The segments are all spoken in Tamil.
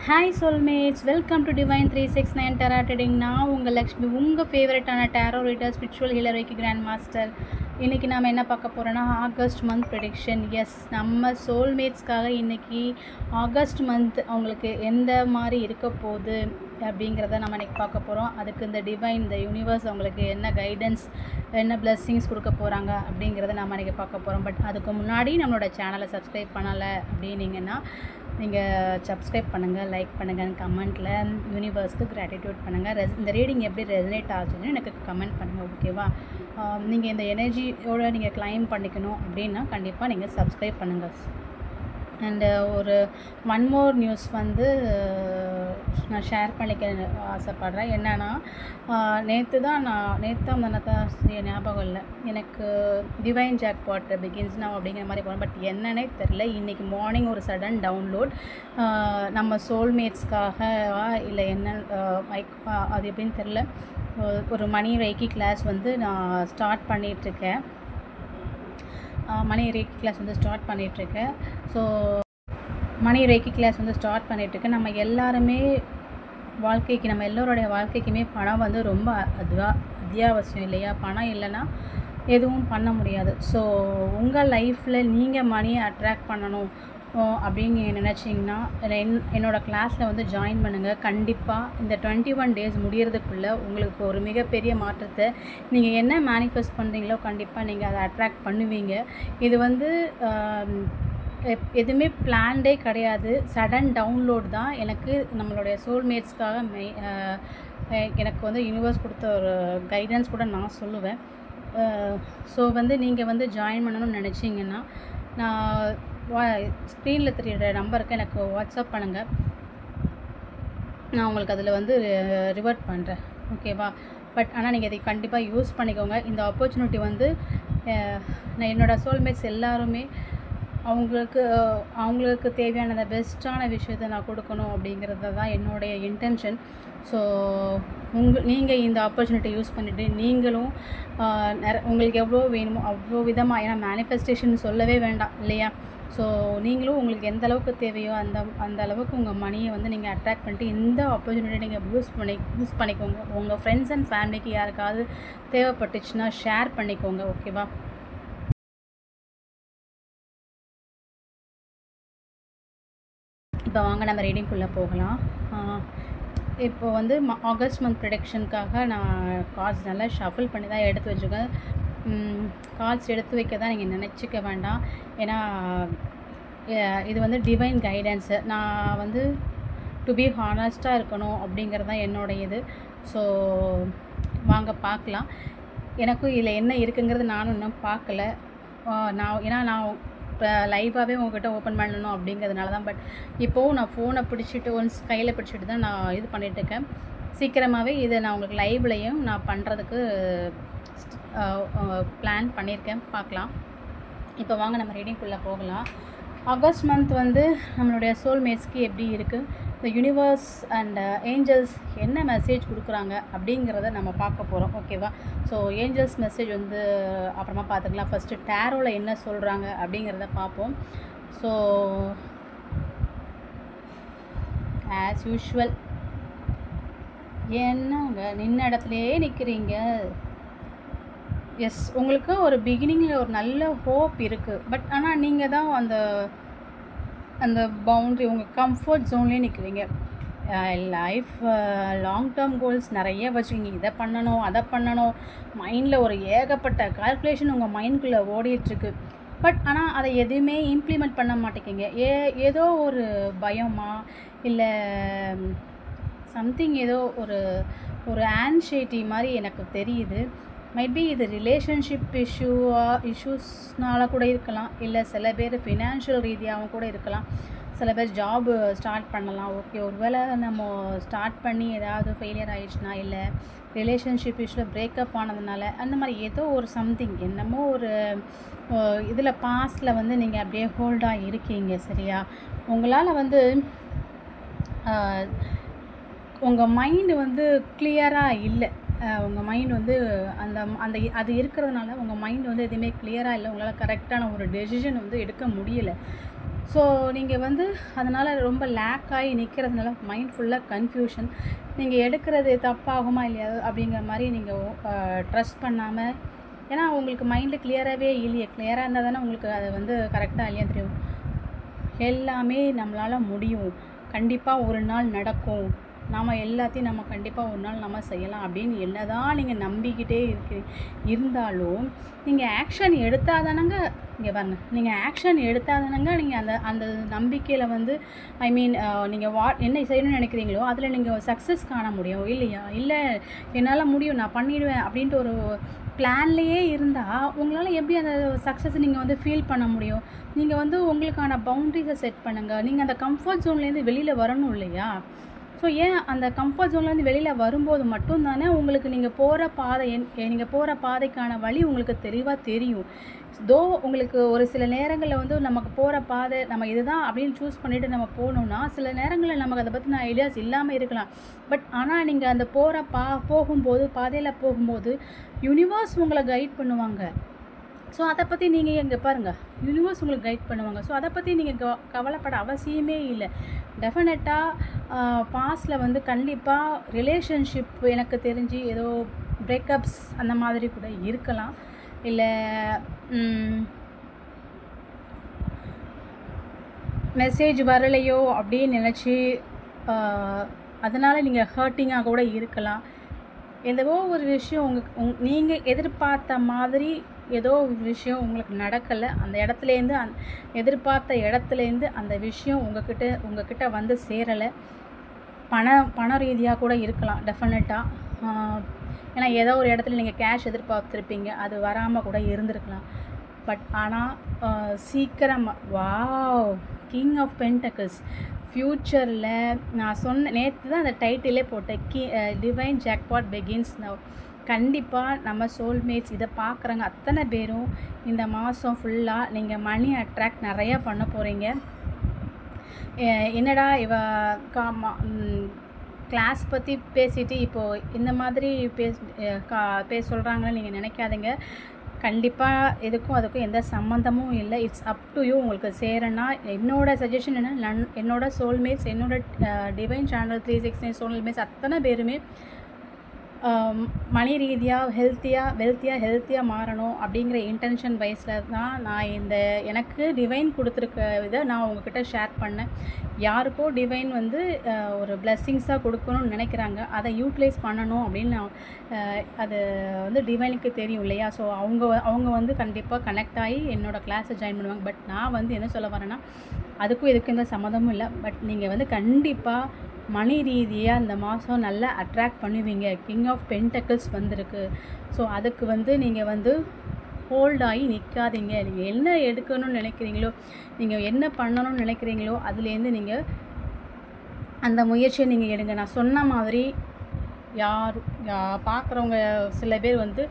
Hi soulmates, welcome to divine 369 tarot reading. நான் உங்கள் லக்ஷ்மி, உங்கள் ஃபேவரட்டான tarot reader, spiritual healer, reiki grand master. இன்றைக்கி நாம் என்ன பார்க்க போகிறோன்னா ஆகஸ்ட் மந்த் ப்ரெடிக்ஷன். எஸ், நம்ம சோல்மேட்ஸ்க்காக இன்றைக்கி ஆகஸ்ட் மந்த் அவங்களுக்கு எந்த மாதிரி இருக்க போகுது அப்படிங்கிறத நம்ம இன்றைக்கி பார்க்க போகிறோம். அதுக்கு இந்த டிவைன், இந்த யூனிவர்ஸ் அவங்களுக்கு என்ன கைடன்ஸ், என்ன பிளெஸ்ஸிங்ஸ் கொடுக்க போகிறாங்க அப்படிங்கிறத நம்ம இன்றைக்கி பார்க்க போகிறோம். பட் அதுக்கு முன்னாடி நம்மளோட சேனலை சப்ஸ்கிரைப் பண்ணலை அப்படின்னீங்கன்னா நீங்கள் சப்ஸ்கிரைப் பண்ணுங்கள், லைக் பண்ணுங்கள், கமெண்ட்டில் யூனிவர்ஸ்க்கு கிராட்டிடியூட் பண்ணுங்கள். இந்த ரீடிங் எப்படி ரெசனேட் ஆச்சுன்னு எனக்கு கமெண்ட் பண்ணுங்கள், ஓகேவா? நீங்கள் இந்த எனர்ஜியோடு நீங்கள் கிளைம் பண்ணிக்கணும் அப்படின்னா கண்டிப்பாக நீங்கள் சப்ஸ்கிரைப் பண்ணுங்கள். அண்டு ஒரு ஒன் மோர் நியூஸ் வந்து நான் ஷேர் பண்ணிக்க ஆசைப்பட்றேன். என்னென்னா, நேற்று தான் ஞாபகம் இல்லை எனக்கு, டிவைன் ஜாக்பாட் பிகின்ஸ் நவ் அப்படிங்கிற மாதிரி போகிறேன். பட் என்னன்னே தெரில, இன்றைக்கி மார்னிங் ஒரு சடன் டவுன்லோட் நம்ம சோல்மேட்ஸ்க்காக இல்லை என்ன அது எப்படின்னு தெரில, ஒரு மணி ரெய்கி கிளாஸ் வந்து நான் ஸ்டார்ட் பண்ணிகிட்ருக்கேன். மணி ரெய்கி கிளாஸ் வந்து ஸ்டார்ட் பண்ணிகிட்ருக்கேன். ஸோ மணி ரெய்கி கிளாஸ் வந்து ஸ்டார்ட் பண்ணிகிட்ருக்கேன். நம்ம எல்லாருமே வாழ்க்கைக்கு, நம்ம எல்லோருடைய வாழ்க்கைக்குமே பணம் வந்து ரொம்ப அத்தியாவசியம் இல்லையா? பணம் இல்லைன்னா எதுவும் பண்ண முடியாது. ஸோ உங்கள் லைஃப்பில் நீங்கள் மணியை அட்ராக்ட் பண்ணணும் அப்படின்னு நினச்சிங்கன்னா என்னோடய கிளாஸில் வந்து ஜாயின் பண்ணுங்கள். கண்டிப்பாக இந்த 21 டேஸ் முடியறதுக்குள்ளே உங்களுக்கு ஒரு மிகப்பெரிய மாற்றத்தை, நீங்கள் என்ன மேனிஃபெஸ்ட் பண்ணுறீங்களோ கண்டிப்பாக நீங்கள் அதை அட்ராக்ட் பண்ணுவீங்க. இது வந்து எதுவுமே பிளான்டே கிடையாது, சடன் டவுன்லோட் தான். எனக்கு நம்மளுடைய சோல்மேட்ஸ்க்காக எனக்கு வந்து யூனிவர்ஸ் கொடுத்த ஒரு கைடன்ஸ் கூட நான் சொல்லுவேன். ஸோ வந்து நீங்கள் வந்து ஜாயின் பண்ணணும்னு நினச்சிங்கன்னா நான் ஸ்க்ரீனில் தெரியுற நம்பருக்கு எனக்கு வாட்ஸ்அப் பண்ணுங்கள். நான் உங்களுக்கு அதில் வந்து ரிவர்ட் பண்ணுறேன், ஓகேவா? பட் ஆனால் நீங்கள் இதை கண்டிப்பாக யூஸ் பண்ணிக்கோங்க. இந்த ஆப்பர்ச்சுனிட்டி வந்து நான் என்னோடய சோல்மேட்ஸ் எல்லாருமே அவங்களுக்கு தேவையான பெஸ்ட்டான விஷயத்தை நான் கொடுக்கணும் அப்படிங்கிறது தான் என்னுடைய இன்டென்ஷன். ஸோ நீங்கள் இந்த ஆப்பர்ச்சுனிட்டி யூஸ் பண்ணிவிட்டு நீங்களும் உங்களுக்கு எவ்வளோ வேணுமோ அவ்வளோ விதமாக, ஏன்னா மேனிஃபெஸ்டேஷன் சொல்லவே வேண்டாம் இல்லையா? ஸோ நீங்களும் உங்களுக்கு எந்த அளவுக்கு தேவையோ அந்த அளவுக்கு உங்கள் மணியை வந்து நீங்கள் அட்ராக்ட் பண்ணிட்டு இந்த ஆப்பர்ச்சுனிட்டி நீங்கள் யூஸ் பண்ணிக்கோங்க. உங்கள் ஃப்ரெண்ட்ஸ் அண்ட் ஃபேமிலிக்கு யாருக்காவது தேவைப்பட்டுச்சுன்னா ஷேர் பண்ணிக்கோங்க, ஓகேவா? இப்போ வாங்க நம்ம ரீடிங்குள்ளே போகலாம். இப்போ வந்து ஆகஸ்ட் மந்த் ப்ரெடிக்ஷனுக்காக நான் கார்ட்ஸ் நல்லா ஷஃபில் பண்ணி தான் எடுத்து வச்சுருக்கேன். கார்ட்ஸ் எடுத்து வைக்க தான் நீங்கள் நினச்சிக்க வேண்டாம், ஏன்னா இது வந்து டிவைன் கைடன்ஸு. நான் வந்து டு பி ஹானஸ்ட்டாக இருக்கணும் அப்படிங்கிறது தான் என்னோடைய இது. ஸோ வாங்க பார்க்கலாம். எனக்கும் இதில் என்ன இருக்குங்கிறது நானும் இன்னும் பார்க்கல. ஏன்னா நான் இப்போ லைவாகவே உங்கள்கிட்ட ஓப்பன் பண்ணணும் அப்படிங்கிறதுனால தான். பட் இப்போவும் நான் ஃபோனை பிடிச்சிட்டு ஒன்ஸ் கையில் பிடிச்சிட்டு தான் நான் இது பண்ணிகிட்ருக்கேன். சீக்கிரமாகவே இதை நான் உங்களுக்கு லைவ்லையும் நான் பண்ணுறதுக்கு பிளான் பண்ணியிருக்கேன், பார்க்கலாம். இப்போ வாங்க நம்ம ரீடிங்குள்ளே போகலாம். ஆகஸ்ட் மந்த் வந்து நம்மளுடைய சோல்மேட்ஸ்க்கு எப்படி இருக்குது, இந்த யூனிவர்ஸ் அண்ட் ஏஞ்சல்ஸ் என்ன மெசேஜ் கொடுக்குறாங்க அப்படிங்கிறத நம்ம பார்க்க போகிறோம், ஓகேவா? ஸோ ஏஞ்சல்ஸ் மெசேஜ் வந்து அப்புறமா பார்த்துக்கலாம். ஃபஸ்ட்டு டேரோவில் என்ன சொல்கிறாங்க அப்படிங்கிறத பார்ப்போம். ஸோ ஆஸ் யூஷுவல் என்னங்க நின்ன இடத்துலையே நிற்கிறீங்க. எஸ், உங்களுக்கு ஒரு பிகினிங்கில் ஒரு நல்ல ஹோப் இருக்குது. பட் ஆனால் நீங்கள் தான் அந்த பவுண்ட்ரி, உங்கள் கம்ஃபர்ட் ஜோன்லேயே நிற்கிறீங்க. லைஃப் லாங் டேர்ம் கோல்ஸ் நிறைய வச்சுக்கிங்க, இதை பண்ணணும் அதை பண்ணணும், மைண்டில் ஒரு ஏகப்பட்ட கால்குலேஷன் உங்கள் மைண்டுக்குள்ளே ஓடிட்டுருக்கு. பட் ஆனால் அதை எதுவுமே இம்ப்ளிமெண்ட் பண்ண மாட்டேங்கிங்க. ஏதோ ஒரு பயமா இல்லை சம்திங், ஏதோ ஒரு ஆன்சைட்டி மாதிரி எனக்கு தெரியுது. மைட்பி இது ரிலேஷன்ஷிப் இஷ்யூஸ்னால கூட இருக்கலாம், இல்லை சில பேர் ஃபினான்ஷியல் ரீதியாகவும் கூட இருக்கலாம், சில பேர் ஜாப் ஸ்டார்ட் பண்ணலாம். ஓகே, ஒருவேளை நம்ம ஸ்டார்ட் பண்ணி ஏதாவது ஃபெயிலியர் ஆகிடுச்சுன்னா, இல்லை ரிலேஷன்ஷிப் இஷ்யூவில் பிரேக்கப் ஆனதுனால, அந்த மாதிரி ஏதோ ஒரு சம்திங், என்னமோ ஒரு இதில் பாஸ்டில் வந்து நீங்கள் அப்படியே ஹோல்டாக இருக்கீங்க, சரியா? உங்களால் வந்து உங்கள் மைண்டு வந்து கிளியராக இல்லை. உங்கள் மைண்ட் வந்து அந்த அந்த அது இருக்கிறதுனால உங்கள் மைண்ட் வந்து எதுவுமே கிளியராக இல்லை, உங்களால் கரெக்டான ஒரு டெசிஷன் வந்து எடுக்க முடியலை. ஸோ நீங்கள் வந்து அதனால் ரொம்ப லேக் ஆகி நிற்கிறதுனால மைண்ட் ஃபுல்லாக கன்ஃபியூஷன். நீங்கள் எடுக்கிறது தப்பாகுமா இல்லையா அப்படிங்கிற மாதிரி நீங்கள் ட்ரஸ்ட் பண்ணாமல், ஏன்னா உங்களுக்கு மைண்டில் கிளியராகவே இல்லையே. கிளியராக இருந்தால் தானே உங்களுக்கு அது வந்து கரெக்டாக இல்லையா தெரியும். எல்லாமே நம்மளால் முடியும், கண்டிப்பாக ஒரு நாள் நடக்கும், நாம் எல்லாத்தையும் நம்ம கண்டிப்பாக ஒரு நாள் நம்ம செய்யலாம் அப்படின்னு என்ன தான் நீங்கள் நம்பிக்கிட்டே இருந்தாலும் நீங்கள் ஆக்ஷன் எடுத்தால் தானங்க, இங்கே பாருங்க, நீங்கள் ஆக்ஷன் எடுத்தால் தானங்க நீங்கள் அந்த அந்த நம்பிக்கையில் வந்து ஐ மீன் நீங்கள் என்ன செய்யணும்னு நினைக்கிறீங்களோ அதில் நீங்கள் சக்ஸஸ் காண முடியும் இல்லையா. இல்லை என்னால் முடியும், நான் பண்ணிடுவேன் அப்படின்ட்டு ஒரு பிளான்லேயே இருந்தால் உங்களால் எப்படி அந்த சக்ஸஸ் நீங்கள் வந்து ஃபீல் பண்ண முடியும். நீங்கள் வந்து உங்களுக்கான பவுண்ட்ரிஸை செட் பண்ணுங்கள். நீங்கள் அந்த கம்ஃபர்ட் ஜோன்லேருந்து வெளியில் வரணும் இல்லையா. ஸோ ஏன் அந்த கம்ஃபர்ட் ஜோன்லேருந்து வெளியில் வரும்போது மட்டும்தானே உங்களுக்கு நீங்கள் போகிற பாதைக்கான வழி உங்களுக்கு தெளிவாக தெரியும். தோ உங்களுக்கு ஒரு சில நேரங்களில் வந்து நமக்கு போகிற பாதை நம்ம இதுதான் அப்படின்னு சூஸ் பண்ணிவிட்டு நம்ம போகணுன்னா சில நேரங்களில் நமக்கு அதை பற்றின ஐடியாஸ் இல்லாமல் இருக்கலாம். பட் ஆனால் நீங்கள் அந்த பாதையில் போகும்போது யூனிவர்ஸ் உங்களை கைட் பண்ணுவாங்க. ஸோ அதை பற்றி நீங்கள் இங்கே பாருங்கள், யூனிவர்ஸ் உங்களுக்கு கைட் பண்ணுவாங்க. ஸோ அதை பற்றி நீங்கள் கவலைப்பட அவசியமே இல்லை. டெஃபினட்டாக பாஸ்டில் வந்து கண்டிப்பாக ரிலேஷன்ஷிப் எனக்கு தெரிஞ்சு ஏதோ பிரேக்கப்ஸ் அந்த மாதிரி கூட இருக்கலாம். இல்லை மெசேஜ் வரலையோ அப்படின்னு நினச்சி அதனால் நீங்கள் ஹர்ட்டிங்காக கூட இருக்கலாம். ஏதோ ஒரு விஷயம் நீங்கள் எதிர்பார்த்த மாதிரி ஏதோ ஒரு விஷயம் உங்களுக்கு நடக்கலை. அந்த இடத்துலேருந்து எதிர்பார்த்த இடத்துலேருந்து அந்த விஷயம் உங்ககிட்ட வந்து சேரலை. பண ரீதியாக கூட இருக்கலாம் டெஃபினட்டாக. ஏன்னா ஏதோ ஒரு இடத்துல நீங்கள் கேஷ் எதிர்பார்த்துருப்பீங்க, அது வராமல் கூட இருந்திருக்கலாம். பட் ஆனால் சீக்கிரமாக வாவ் கிங் ஆஃப் பென்டக்கிள்ஸ் ஃப்யூச்சரில் நான் நேற்று தான் அந்த டைட்டிலே போட்டேன், டிவைன் ஜாக்பாட் பிகின்ஸ் நவ். கண்டிப்பாக நம்ம சோல்மேட்ஸ் இதை பார்க்குறாங்க அத்தனை பேரும் இந்த மாதம் ஃபுல்லாக நீங்கள் மணி அட்ராக்ட் நிறையா பண்ண போகிறீங்க. என்னடா கிளாஸ் பற்றி பேசிட்டு இப்போது இந்த மாதிரி சொல்கிறாங்கன்னு நீங்கள் நினைக்காதீங்க. கண்டிப்பாக அதுக்கும் எந்த சம்மந்தமும் இல்லை. It's up to you. உங்களுக்கு சேரனா என்னோடய சஜஷன் என்ன, என்னோடய சோல்மேட்ஸ், என்னோடய டிவைன் சேனல் 369 சோல்மேட்ஸ் அத்தனை பேருமே மணி ரீதியாக ஹெல்த்தியாக மாறணும் அப்படிங்கிற இன்டென்ஷன் வைஸில் தான் நான் எனக்கு டிவைன் கொடுத்துருக்க இதை நான் உங்ககிட்ட ஷேர் பண்ணேன். யாருக்கோ டிவைன் வந்து ஒரு பிளெஸ்ஸிங்ஸாக கொடுக்கணும்னு நினைக்கிறாங்க, அதை யூட்டிலைஸ் பண்ணணும் அப்படின்னு அது வந்து டிவைனுக்கு தெரியும் இல்லையா. ஸோ அவங்க வந்து கண்டிப்பாக கனெக்ட் ஆகி என்னோடய கிளாஸை ஜாயின் பண்ணுவாங்க. பட் நான் வந்து என்ன சொல்ல வரேன்னா அதுக்கும் இதுக்கும் எந்த சம்மந்தமும் இல்லை. பட் நீங்கள் வந்து கண்டிப்பாக மணி ரீதியாக இந்த மாதம் நல்லா அட்ராக்ட் பண்ணுவீங்க. கிங் ஆஃப் பென்டக்கிள்ஸ் வந்திருக்கு. ஸோ அதுக்கு வந்து நீங்கள் வந்து ஹோல்ட் ஆகி நிற்காதீங்க. நீங்கள் என்ன எடுக்கணும்னு நினைக்கிறீங்களோ, நீங்கள் என்ன பண்ணணும்னு நினைக்கிறீங்களோ அதுலேருந்து நீங்கள் அந்த முயற்சியை நீங்கள் எடுங்க. நான் சொன்ன மாதிரி பார்க்குறவங்க சில பேர் வந்து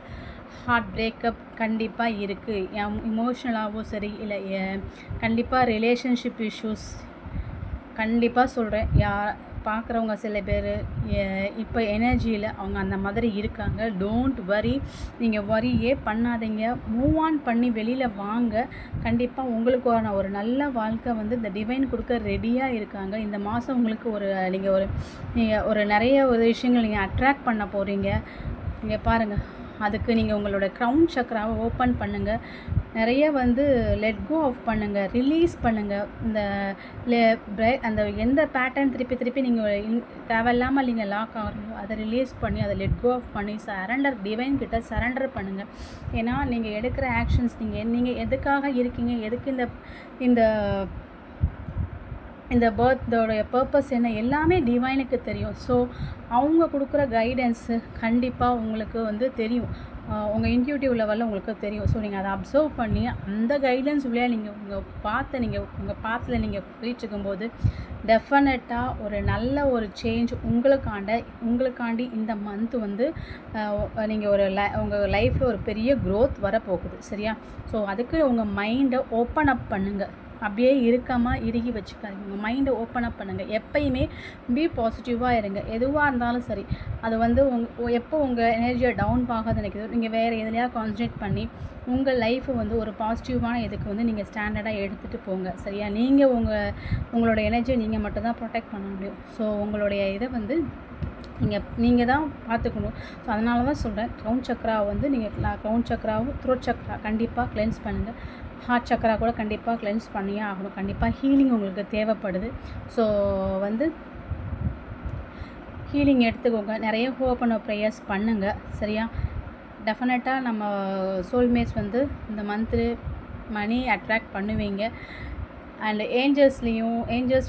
ஹார்ட் பிரேக்கப் கண்டிப்பாக இருக்குது, இமோஷ்னலாகவும் சரி, இல்லை கண்டிப்பாக ரிலேஷன்ஷிப் இஷ்யூஸ் கண்டிப்பாக சொல்கிறேன். பார்க்குறவங்க சில பேர் இப்போ எனர்ஜியில் அவங்க அந்த மாதிரி இருக்காங்க. டோன்ட் வரி, நீங்கள் வரியே பண்ணாதீங்க. மூவ் ஆன் பண்ணி வெளியில் வாங்க. கண்டிப்பாக உங்களுக்கான ஒரு நல்ல வாழ்க்கை வந்து இந்த டிவைன் கொடுக்க ரெடியாக இருக்காங்க. இந்த மாதம் உங்களுக்கு நீங்கள் ஒரு நிறைய விஷயங்கள் நீங்கள் அட்ராக்ட் பண்ண போகிறீங்க. இங்கே பாருங்கள், அதுக்கு நீங்கள் உங்களோட க்ரௌன் சக்கராவை ஓப்பன் பண்ணுங்கள். நிறைய வந்து லெட் கோ ஆஃப் பண்ணுங்கள், ரிலீஸ் பண்ணுங்கள். அந்த எந்த பேட்டர்ன் திருப்பி நீங்கள் தேவையில்லாமல் நீங்கள் லாக் ஆகிறீங்களோ அதை ரிலீஸ் பண்ணி அதை லெட் கோ ஆஃப் பண்ணி டிவைன் கிட்ட சரண்டர் பண்ணுங்கள். ஏன்னா நீங்கள் எடுக்கிற ஆக்ஷன்ஸ், நீங்கள் எதுக்காக இருக்கீங்க, எதுக்கு இந்த பர்த்தோடைய பர்பஸ் என்ன எல்லாமே டிவைனுக்கு தெரியும். ஸோ அவங்க கொடுக்குற கைடன்ஸு கண்டிப்பாக உங்களுக்கு வந்து தெரியும், உங்கள் இன்ட்யூட்டிவ் லெவலில் உங்களுக்கு தெரியும். ஸோ நீங்கள் அதை அப்சர்வ் பண்ணி அந்த கைடன்ஸ் வழியாக நீங்கள் உங்கள் பாத்தில் நீங்கள் போயிட்டுருக்கும்போது டெஃபினட்டாக ஒரு நல்ல ஒரு சேஞ்ச் உங்களுக்காண்டி இந்த மந்த் வந்து நீங்கள் உங்கள் லைஃப்பில் ஒரு பெரிய க்ரோத் வரப்போகுது. சரியா? ஸோ அதுக்கு உங்கள் மைண்டை ஓப்பன் அப் பண்ணுங்கள். அப்படியே இருக்காமல் இறுகி வச்சுக்காதீங்க. உங்கள் மைண்டை ஓப்பன் அப் பண்ணுங்கள். எப்பயுமே பி பாசிட்டிவாக இருங்க. எதுவாக இருந்தாலும் சரி, அது வந்து எப்போ உங்கள் எனர்ஜியை டவுன் ஆகாது நினைக்குதோ நீங்கள் வேறு எதுலையாக கான்சன்ட்ரேட் பண்ணி உங்கள் லைஃப்பை வந்து ஒரு பாசிட்டிவான இதுக்கு வந்து நீங்கள் ஸ்டாண்டர்டாக எடுத்துகிட்டு போங்க. சரியா? நீங்கள் உங்களோட எனர்ஜியை நீங்கள் மட்டும்தான் ப்ரொடெக்ட் பண்ண முடியும். ஸோ உங்களுடைய இதை வந்து நீங்கள் தான் பார்த்துக்கணும். ஸோ அதனால தான் சொல்கிறேன், க்ரௌன் சக்ராவை வந்து க்ரௌன் சக்ராவும் த்ரோட் சக்ரா கண்டிப்பாக கிளென்ஸ் பண்ணுங்கள். ஹார்ட் சக்ரா கூட கண்டிப்பாக கிளென்ஸ் பண்ணியே ஆகணும். கண்டிப்பாக ஹீலிங் உங்களுக்கு தேவைப்படுது. ஸோ வந்து ஹீலிங் எடுத்துக்கோங்க. நிறைய ஹோப்பன் ப்ரேயர்ஸ் பண்ணுங்கள். சரியா? டெஃபினட்டாக நம்ம சோல்மேட்ஸ் வந்து இந்த மந்த்து மணி அட்ராக்ட் பண்ணுவீங்க. அண்ட் ஏஞ்சல்ஸ்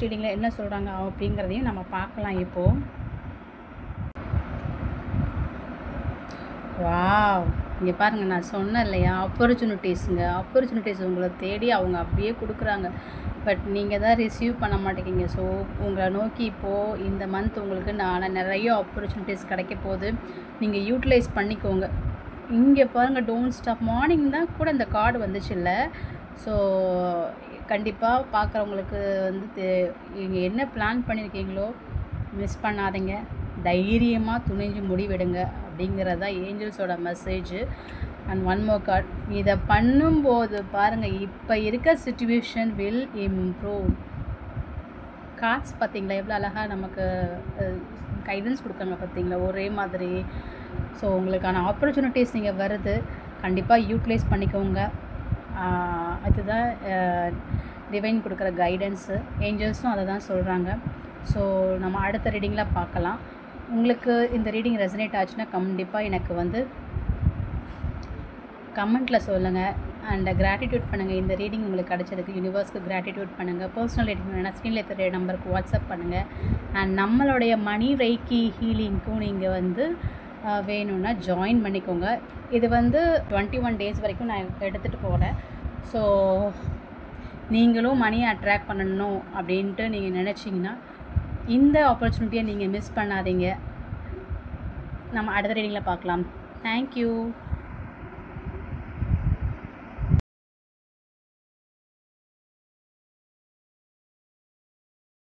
ரீடிங்கில் என்ன சொல்கிறாங்க அப்படிங்கிறதையும் நம்ம பார்க்கலாம். இப்போது வாவ், இங்கே பாருங்கள், நான் சொன்னேன் இல்லையா, ஆப்பர்ச்சுனிட்டிஸ் உங்களை தேடி அவங்க அப்படியே கொடுக்குறாங்க. பட் நீங்கள் தான் ரிசீவ் பண்ண மாட்டேங்கிங்க. ஸோ உங்களை நோக்கி இப்போது இந்த மந்த் உங்களுக்கு நிறைய ஆப்பர்ச்சுனிட்டிஸ் கிடைக்க போகுது. நீங்கள் யூட்டிலைஸ் பண்ணிக்கோங்க. இங்கே பாருங்கள், டோன்ட் ஸ்டாப். மார்னிங் தான் கூட இந்த கார்டு வந்துச்சு இல்லை. ஸோ கண்டிப்பாக பார்க்குறவங்களுக்கு வந்து நீங்கள் என்ன பிளான் பண்ணியிருக்கீங்களோ மிஸ் பண்ணாதீங்க. தைரியமாக துணிஞ்சு முடிவெடுங்க அப்படிங்கிறது தான் ஏஞ்சல்ஸோட message. And one more card, இதை பண்ணும்போது பாருங்கள், இப்போ இருக்க சிச்சுவேஷன் வில் இம்ப்ரூவ். கார்ட்ஸ் பார்த்திங்களா எவ்வளோ அழகாக நமக்கு கைடன்ஸ் கொடுக்காங்க பார்த்திங்களா, ஒரே மாதிரி. ஸோ உங்களுக்கான ஆப்பர்ச்சுனிட்டிஸ் நீங்கள் வருது, கண்டிப்பாக யூட்டிலைஸ் பண்ணிக்கோங்க. அதுதான் டிவைன் கொடுக்குற கைடன்ஸு. ஏஞ்சல்ஸும் அதை தான் சொல்கிறாங்க. ஸோ நம்ம அடுத்த ரீடிங்கில் பார்க்கலாம். உங்களுக்கு இந்த ரீடிங் ரெசனேட் ஆச்சுன்னா கண்டிப்பாக எனக்கு வந்து கமெண்ட்டில் சொல்லுங்கள். அண்ட் கிராட்டிடியூட் பண்ணுங்கள். இந்த ரீடிங் உங்களுக்கு கிடச்சதுக்கு யூனிவர்ஸ்க்கு கிராட்டிடியூட் பண்ணுங்கள். பர்சனல் ரீடிங் வேணால் ஸ்க்ரீனில் தெரிய நம்பருக்கு வாட்ஸ்அப் பண்ணுங்கள். அண்ட் நம்மளுடைய மணி ரெய்க்கி ஹீலிங்க்கும் நீங்கள் வந்து வேணும்னா ஜாயின் பண்ணிக்கோங்க. இது வந்து 21 டேஸ் வரைக்கும் நான் எடுத்துகிட்டு போகிறேன். ஸோ நீங்களும் மணியை அட்ராக்ட் பண்ணணும் அப்படின்ட்டு நீங்கள் நினச்சிங்கன்னா இந்த ஆப்பர்ச்சுனிட்டியை நீங்கள் மிஸ் பண்ணாதீங்க. நம்ம அடுத்த ரீடிங்கில் பார்க்கலாம். தேங்க்யூ.